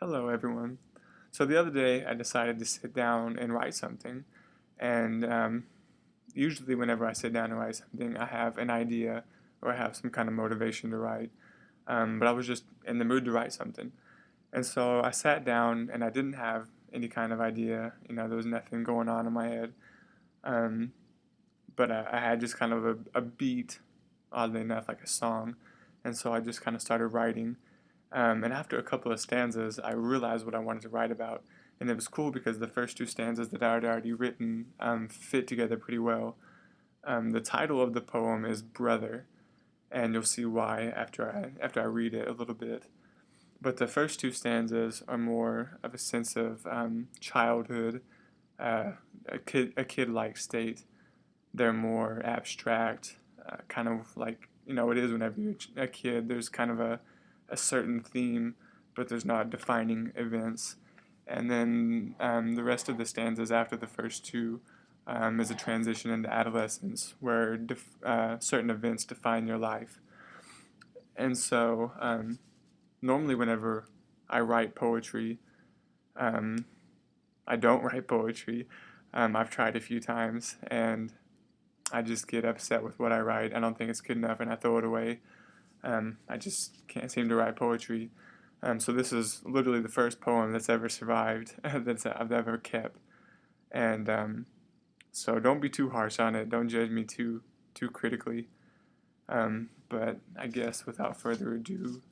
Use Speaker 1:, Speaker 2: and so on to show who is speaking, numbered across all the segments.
Speaker 1: Hello, everyone. So the other day, I decided to sit down and write something. And usually, whenever I sit down and write something, I have an idea or I have some kind of motivation to write. But I was just in the mood to write something. And so I sat down and I didn't have any kind of idea. There was nothing going on in my head. Um, but I had just kind of a beat, oddly enough, like a song. And so I just kind of started writing. And after a couple of stanzas, I realized what I wanted to write about. And it was cool because the first two stanzas that I had already written fit together pretty well. The title of the poem is Brother, and you'll see why after I read it a little bit. But the first two stanzas are more of a sense of childhood, uh, a kid-like state. They're more abstract, kind of like it is whenever you're a kid. There's kind of a certain theme, but there's not defining events. And then the rest of the stanzas after the first two is a transition into adolescence, where certain events define your life. And so normally, whenever I write poetry, um, I don't write poetry. I've tried a few times, and I just get upset with what I write. I don't think it's good enough, and I throw it away. I just can't seem to write poetry. So this is literally the first poem that's ever survived that I've ever kept. And so don't be too harsh on it. Don't judge me too critically. But I guess without further ado,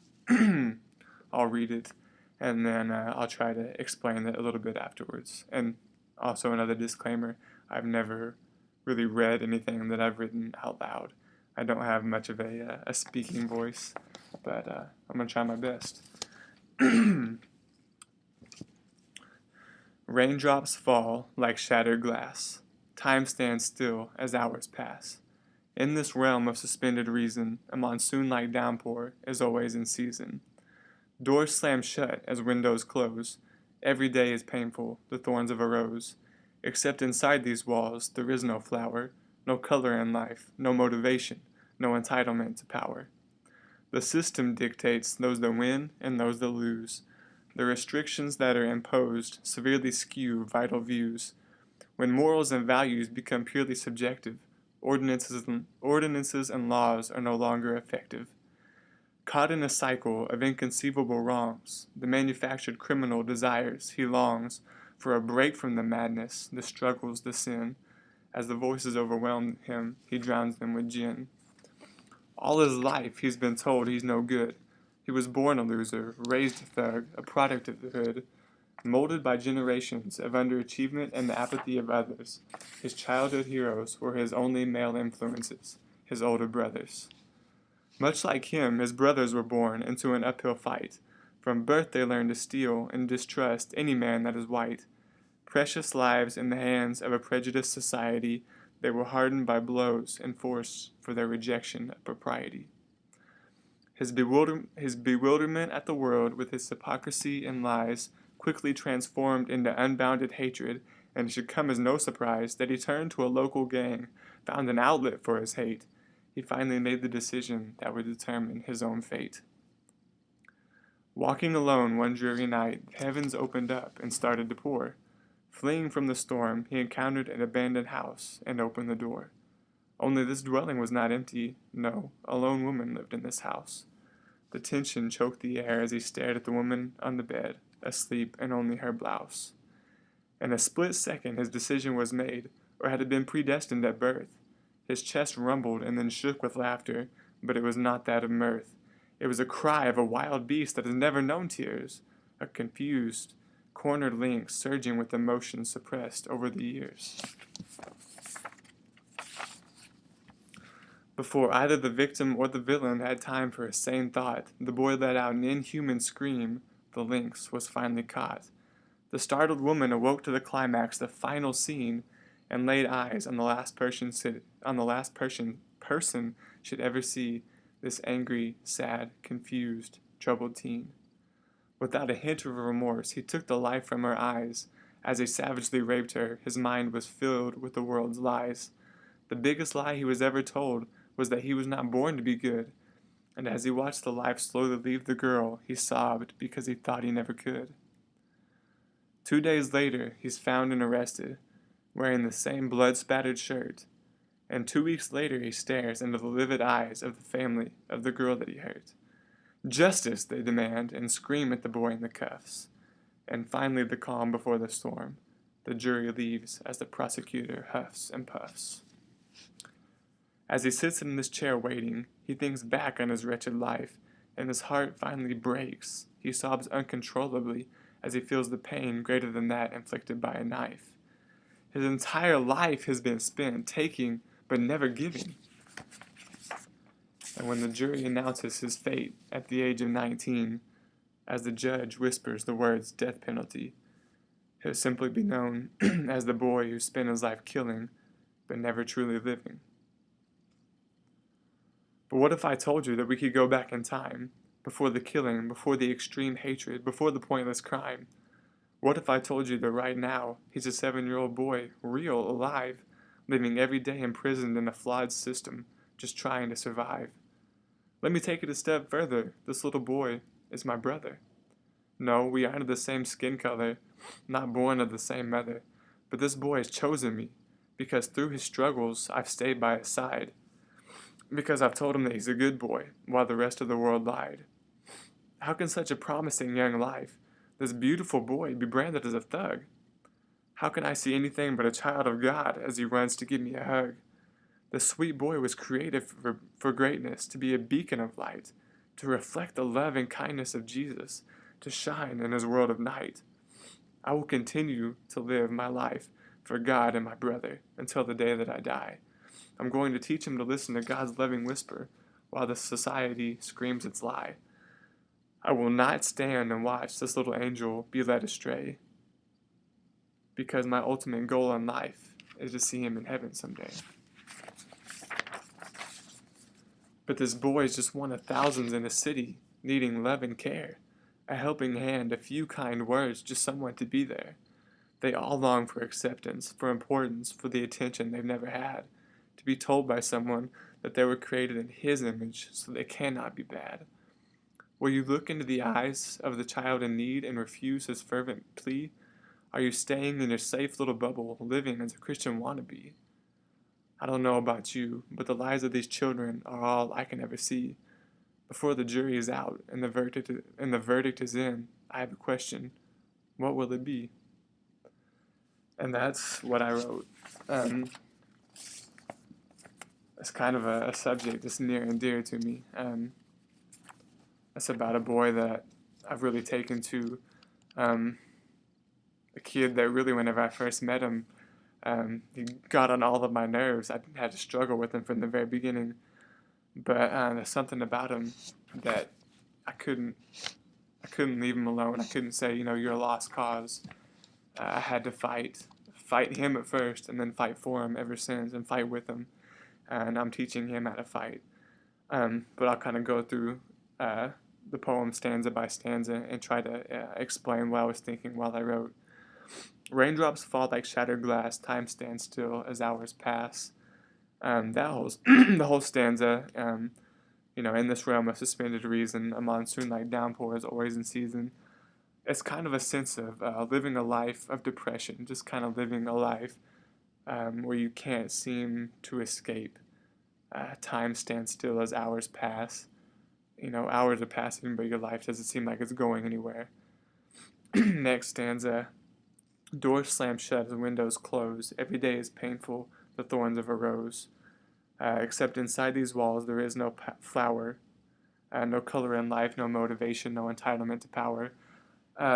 Speaker 1: I'll read it, and then I'll try to explain it a little bit afterwards. And also another disclaimer: I've never really read anything that I've written out loud. I don't have much of a speaking voice, but I'm going to try my best. Raindrops fall like shattered glass. Time stands still as hours pass. In this realm of suspended reason, a monsoon-like downpour is always in season. Doors slam shut as windows close. Every day is painful, the thorns of a rose. Except inside these walls, there is no flower, no color in life, no motivation, no entitlement to power. The system dictates those that win and those that lose. The restrictions that are imposed severely skew vital views. When morals and values become purely subjective, ordinances and laws are no longer effective. Caught in a cycle of inconceivable wrongs, the manufactured criminal desires, he longs for a break from the madness, the struggles, the sin. As the voices overwhelm him, he drowns them with gin. All his life he's been told he's no good. He was born a loser, raised a thug, a product of the hood, molded by generations of underachievement and the apathy of others. His childhood heroes were his only male influences, his older brothers. Much like him, his brothers were born into an uphill fight. From birth they learned to steal and distrust any man that is white. Precious lives in the hands of a prejudiced society, they were hardened by blows enforced for their rejection of propriety. His bewilderment at the world with its hypocrisy and lies quickly transformed into unbounded hatred, and it should come as no surprise that he turned to a local gang, found an outlet for his hate. He finally made the decision that would determine his own fate. Walking alone one dreary night, the heavens opened up and started to pour. Fleeing from the storm, he encountered an abandoned house and opened the door. Only this dwelling was not empty. No, a lone woman lived in this house. The tension choked the air as he stared at the woman on the bed, asleep in only her blouse. In a split second his decision was made, or had it been predestined at birth? His chest rumbled and then shook with laughter, but it was not that of mirth. It was a cry of a wild beast that has never known tears, a confused, cornered lynx surging with emotions suppressed over the years. Before either the victim or the villain had time for a sane thought, the boy let out an inhuman scream. The lynx was finally caught. The startled woman awoke to the climax, the final scene, and laid eyes on the last person should ever see this angry, sad, confused, troubled teen. Without a hint of remorse, he took the life from her eyes. As he savagely raped her, his mind was filled with the world's lies. The biggest lie he was ever told was that he was not born to be good, and as he watched the life slowly leave the girl, he sobbed because he thought he never could. 2 days later, he's found and arrested, wearing the same blood-spattered shirt, and 2 weeks later he stares into the livid eyes of the family of the girl that he hurt. Justice, they demand, and scream at the boy in the cuffs. And finally the calm before the storm. The jury leaves as the prosecutor huffs and puffs. As he sits in this chair waiting, he thinks back on his wretched life, and his heart finally breaks. He sobs uncontrollably as he feels the pain greater than that inflicted by a knife. His entire life has been spent taking but never giving. And when the jury announces his fate at the age of 19, as the judge whispers the words death penalty, he'll simply be known as the boy who spent his life killing but never truly living. But what if I told you that we could go back in time, before the killing, before the extreme hatred, before the pointless crime? What if I told you that right now he's a 7-year-old boy, real, alive, living every day imprisoned in a flawed system, just trying to survive? Let me take it a step further. This little boy is my brother. No, we aren't the same skin color, not born of the same mother, but this boy has chosen me, because through his struggles I've stayed by his side, because I've told him that he's a good boy, while the rest of the world lied. How can such a promising young life, this beautiful boy, be branded as a thug? How can I see anything but a child of God as he runs to give me a hug? The sweet boy was created for greatness, to be a beacon of light, to reflect the love and kindness of Jesus, to shine in his world of night. I will continue to live my life for God and my brother until the day that I die. I'm going to teach him to listen to God's loving whisper while the society screams its lie. I will not stand and watch this little angel be led astray, because my ultimate goal in life is to see him in heaven someday. But this boy is just one of thousands in a city needing love and care, a helping hand, a few kind words, just someone to be there. They all long for acceptance, for importance, for the attention they've never had, to be told by someone that they were created in his image, so they cannot be bad. Will you look into the eyes of the child in need and refuse his fervent plea? Are you staying in your safe little bubble, living as a Christian wannabe? I don't know about you, but the lives of these children are all I can ever see. Before the jury is out and the verdict is in, I have a question. What will it be? And that's what I wrote. It's kind of a subject that's near and dear to me. It's about a boy that I've really taken to, a kid that really, whenever I first met him, he got on all of my nerves. I had to struggle with him from the very beginning. But there's something about him that I couldn't leave him alone. I couldn't say, you're a lost cause. I had to fight him at first, and then fight for him ever since, and fight with him. And I'm teaching him how to fight. But I'll kind of go through the poem stanza by stanza and try to explain what I was thinking while I wrote. Raindrops fall like shattered glass, time stands still as hours pass. That whole the whole stanza, in this realm of suspended reason, a monsoon-like downpour is always in season. It's kind of a sense of living a life of depression, just kind of living a life where you can't seem to escape. Time stands still as hours pass. Hours are passing, but your life doesn't seem like it's going anywhere. Next stanza. Doors slam shut as windows close. Every day is painful, the thorns of a rose. Except inside these walls there is no flower, no color in life, no motivation, no entitlement to power.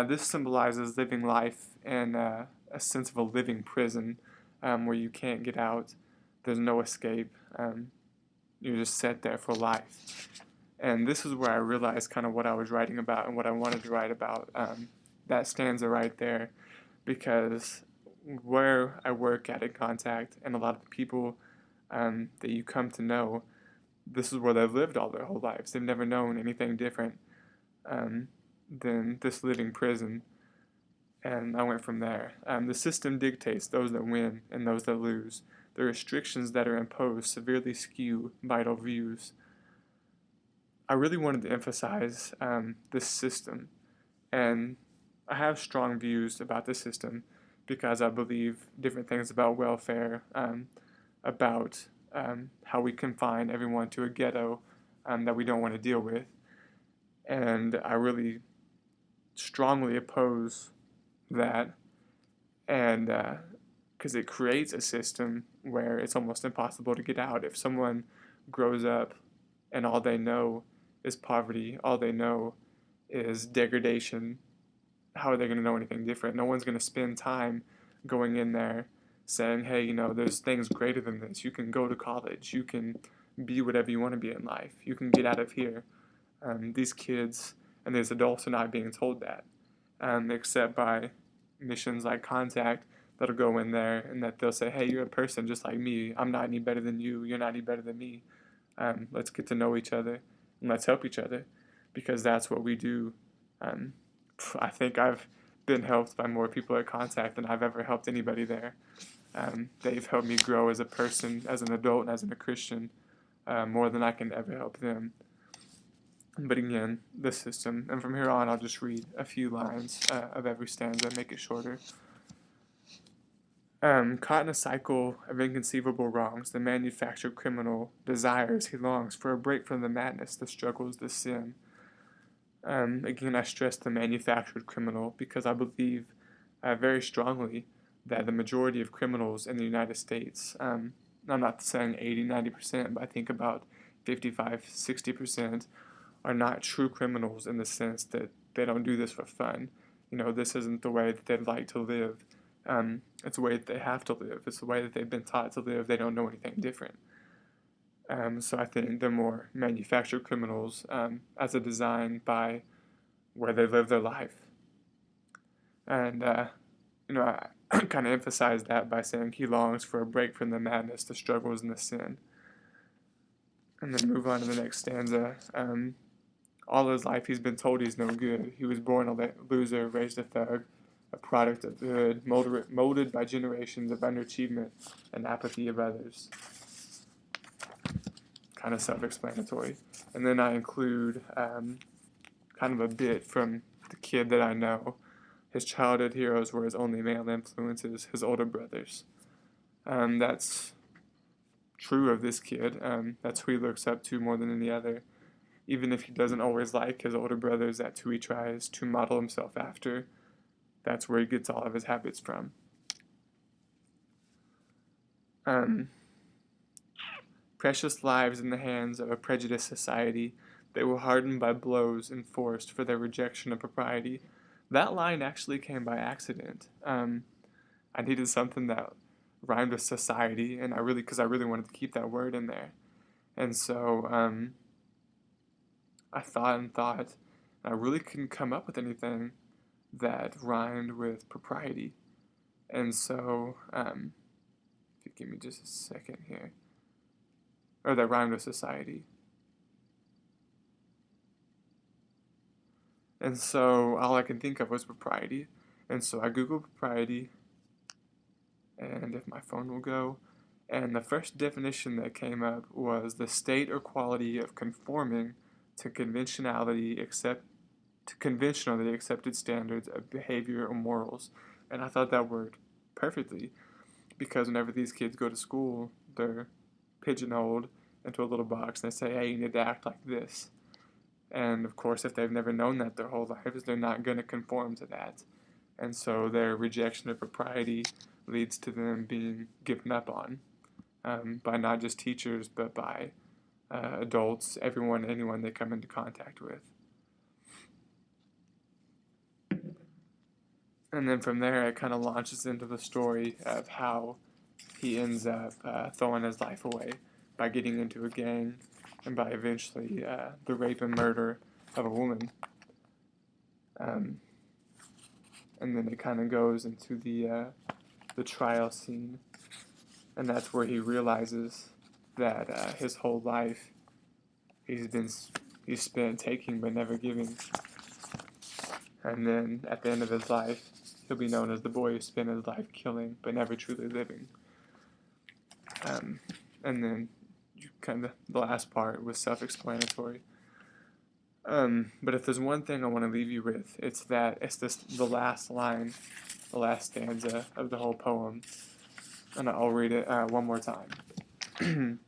Speaker 1: This symbolizes living life in a sense of a living prison where you can't get out. There's no escape. You're just set there for life. And this is where I realized kind of what I was writing about and what I wanted to write about. That stanza right there. Because where I work at in Contact, and a lot of the people that you come to know, this is where they've lived all their whole lives. They've never known anything different than this living prison. And I went from there. The system dictates those that win and those that lose. The restrictions that are imposed severely skew vital views. I really wanted to emphasize this system, and I have strong views about the system because I believe different things about welfare, about how we confine everyone to a ghetto that we don't want to deal with, and I really strongly oppose that, and because it creates a system where it's almost impossible to get out. If someone grows up and all they know is poverty, all they know is degradation, how are they going to know anything different? No one's going to spend time going in there saying, hey, there's things greater than this. You can go to college. You can be whatever you want to be in life. You can get out of here. These kids and these adults are not being told that, except by missions like Contact that'll go in there and that they'll say, hey, you're a person just like me. I'm not any better than you. You're not any better than me. Let's get to know each other and let's help each other, because that's what we do. I think I've been helped by more people at Contact than I've ever helped anybody there. They've helped me grow as a person, as an adult, and as a Christian, more than I can ever help them. But again, the system, and from here on I'll just read a few lines of every stanza, make it shorter. Caught in a cycle of inconceivable wrongs, the manufactured criminal desires, he longs for a break from the madness, the struggles, the sin. Again, I stress the manufactured criminal because I believe very strongly that the majority of criminals in the United States, I'm not saying 80, 90%, but I think about 55, 60% are not true criminals in the sense that they don't do this for fun. This isn't the way that they'd like to live. It's the way that they have to live. It's the way that they've been taught to live. They don't know anything different. So I think they're more manufactured criminals as a design by where they live their life. And, I kind of emphasize that by saying he longs for a break from the madness, the struggles, and the sin. And then move on to the next stanza. All his life he's been told he's no good. He was born a loser, raised a thug, a product of the hood, molded by generations of underachievement and apathy of others. Kind of self-explanatory. And then I include kind of a bit from the kid that I know. His childhood heroes were his only male influences, his older brothers. That's true of this kid. That's who he looks up to more than any other. Even if he doesn't always like his older brothers, that's who he tries to model himself after. That's where he gets all of his habits from. Precious lives in the hands of a prejudiced society, they were hardened by blows enforced for their rejection of propriety. That line actually came by accident. I needed something that rhymed with society, and because I really wanted to keep that word in there. And so I thought and thought, and I really couldn't come up with anything that rhymed with propriety. And so, if you give me just a second here, or that rhymed with society. And so all I could think of was propriety. And so I Googled propriety, and if my phone will go, and the first definition that came up was the state or quality of conforming to conventionally accepted standards of behavior or morals. And I thought that worked perfectly, because whenever these kids go to school, they're pigeonholed into a little box and they say, hey, you need to act like this. And of course, if they've never known that their whole lives, they're not going to conform to that. And so their rejection of propriety leads to them being given up on by not just teachers, but by adults, anyone they come into contact with. And then from there, it kind of launches into the story of how he ends up throwing his life away by getting into a gang and by eventually the rape and murder of a woman. And then it kind of goes into the trial scene, and that's where he realizes that his whole life he's spent taking but never giving. And then at the end of his life, he'll be known as the boy who spent his life killing but never truly living. And then the last part was self-explanatory. But if there's one thing I want to leave you with, it's the last line, the last stanza of the whole poem, and I'll read it one more time.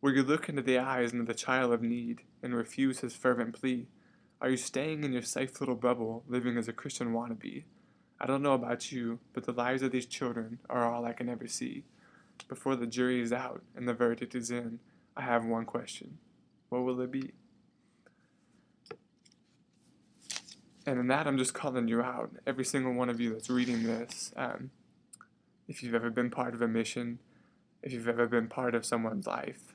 Speaker 1: Will you look into the eyes of the child of need and refuse his fervent plea? Are you staying in your safe little bubble, living as a Christian wannabe? I don't know about you, but the lives of these children are all I can ever see. Before the jury is out and the verdict is in, I have one question. What will it be? And in that, I'm just calling you out, every single one of you that's reading this. If you've ever been part of a mission, if you've ever been part of someone's life,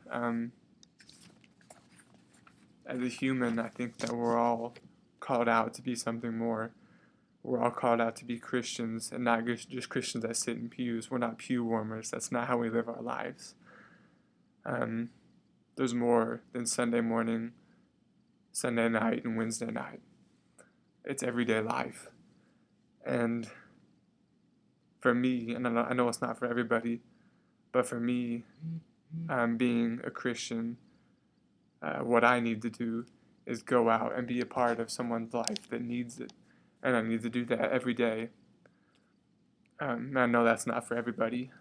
Speaker 1: as a human, I think that we're all called out to be something more. We're all called out to be Christians, and not just Christians that sit in pews. We're not pew warmers. That's not how we live our lives. There's more than Sunday morning, Sunday night, and Wednesday night. It's everyday life. And for me, and I know it's not for everybody, but for me, being a Christian, what I need to do is go out and be a part of someone's life that needs it. And I need to do that every day. I know that's not for everybody.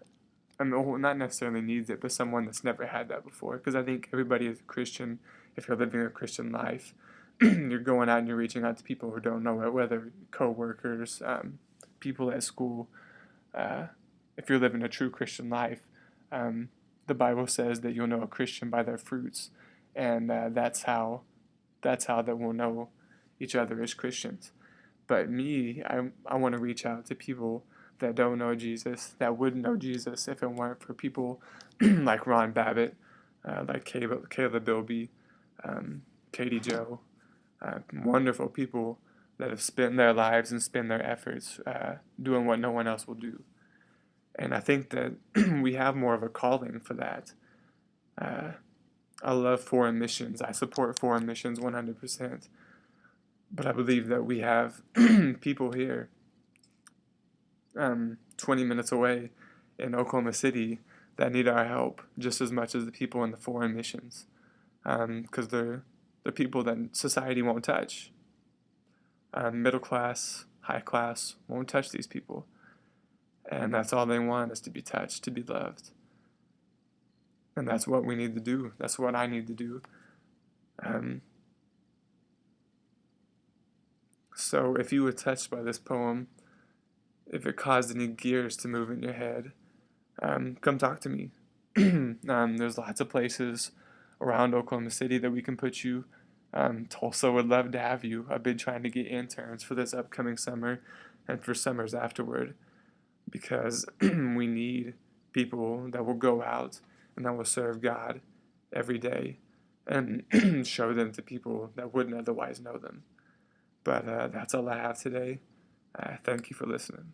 Speaker 1: I mean, well, not necessarily needs it, but someone that's never had that before. Because I think everybody is a Christian. If you're living a Christian life, you're going out and you're reaching out to people who don't know it, whether co-workers, people at school. If you're living a true Christian life, the Bible says that you'll know a Christian by their fruits, and that's how that we'll know each other as Christians. But me, I want to reach out to people that don't know Jesus, that wouldn't know Jesus if it weren't for people like Ron Babbitt, like Caleb Bilby, Katie Joe, wonderful people that have spent their lives and spent their efforts doing what no one else will do. And I think that we have more of a calling for that. I love foreign missions. I support foreign missions 100%. But I believe that we have people here 20 minutes away in Oklahoma City that need our help just as much as the people in the foreign missions. Because they're the people that society won't touch. Middle class, high class won't touch these people. And that's all they want, is to be touched, to be loved. And that's what we need to do. That's what I need to do. So if you were touched by this poem, if it caused any gears to move in your head, come talk to me. There's lots of places around Oklahoma City that we can put you. Tulsa would love to have you. I've been trying to get interns for this upcoming summer and for summers afterward, because we need people that will go out and that will serve God every day and show them to people that wouldn't otherwise know them. But that's all I have today. Thank you for listening.